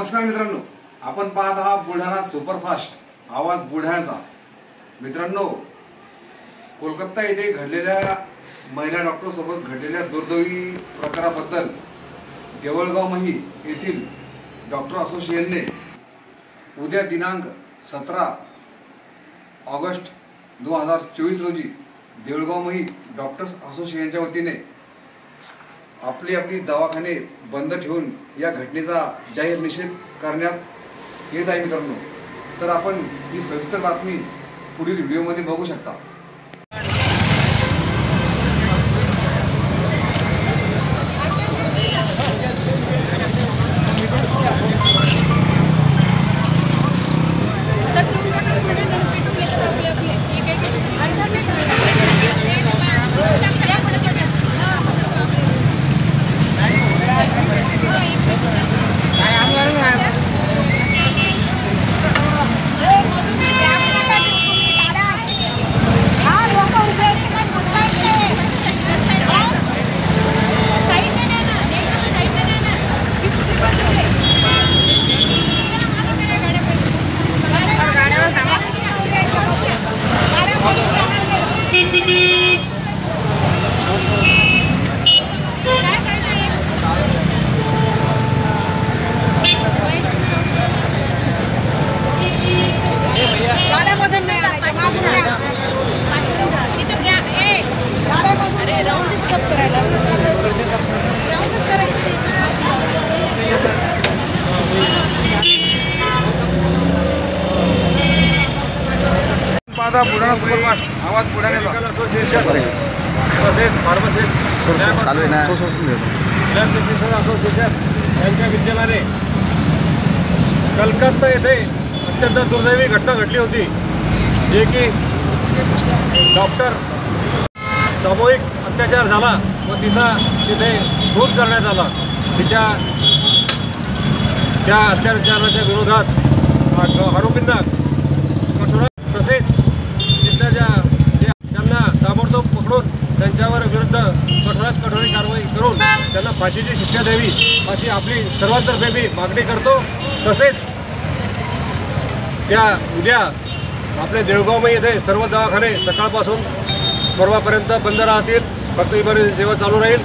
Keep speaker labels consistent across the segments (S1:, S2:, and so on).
S1: नमस्कार मित्रांनो, आपण पाहत आहात बुलढाणा सुपरफास्ट, आवाज बुलढाण्याचा। मित्रांनो, कोलकाता येथे घडलेल्या महिला डॉक्टर सोबत घडलेल्या दुर्दैवी प्रकाराबद्दल देवळगाव मही येथील डॉक्टर असोसिएशनने उद्या दिनांक 17 ऑगस्ट 2024 रोजी देवळगाव मही डॉक्टर्स असोसिएशनच्या वतीने आपली दवाखाने बंद ठेवून या घटनेचा जाहीर निषेध करण्यात येत आहे। मित्रांनो, तर आपण ही सविस्तर बातमी पुढील व्हिडिओमध्ये बघू शकता। बुलढाणा सुपरफास्ट, आवाज बुलढाण्याचा। असोसिएशन तसेच फार्मासिस्ट असोसिएशन यांच्या विद्यमाने कलकत्ता येथे अत्यंत दुर्दैवी घटना घडली होती, जे की डॉक्टर सामूहिक अत्याचार झाला व तिचा तिथे खून करण्यात आला। त्या अत्याचाराच्या विरोधात आरोपींना कठोर तसेच त्यांना ताबडतोब पकडून त्यांच्यावर विरुद्ध कठोरात कठोर कारवाई करून त्यांना फाशीची शिक्षा द्यावी अशी आपली सर्वांतर्फे मी मागणी करतो। तसेच त्या उद्या आपल्या देवळगाव येथे सर्व दवाखाने सकाळपासून परवापर्यंत बंद राहतील, फक्त इमर्जन्सी सेवा चालू राहील।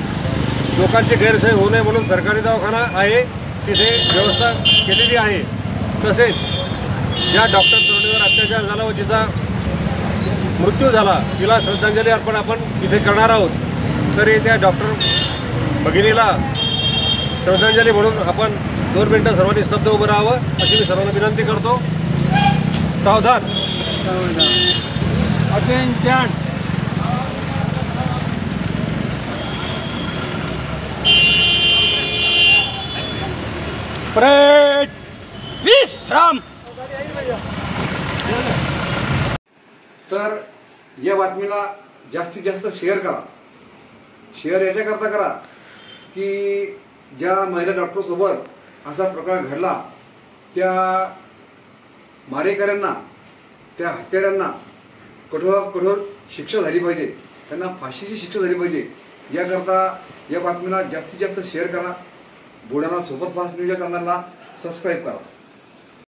S1: लोकांची गैरसोय होऊ नये म्हणून सरकारी दवाखाना आहे तिथे व्यवस्था केलेली आहे। तसेच ज्या डॉक्टर तरुणीवर अत्याचार झाला व जिचा मृत्यू झाला तिला श्रद्धांजली अर्पण आपण इथे करणार आहोत। तरी त्या डॉक्टर भगिनीला श्रद्धांजली म्हणून आपण 2 मिनिटं सर्वांनी स्तब्ध उभं राहावं अशी मी सर्वांना विनंती करतो। सावधान, अटेन्शन। परेड, विश्राम। तर या बातमीला जास्तीत जास्त शेअर करा। शेअर याच्याकरता करा की ज्या महिला डॉक्टर सोबत असा प्रकार घडला त्या मारेकऱ्यांना, त्या हत्यारांना कठोरात कठोर शिक्षा झाली पाहिजे, त्यांना फाशीची शिक्षा झाली पाहिजे। याकरता या बातमीला जास्तीत जास्त शेअर करा। बुलढाणा सुपरफास्ट न्यूज या चॅनलला सबस्क्राईब करा।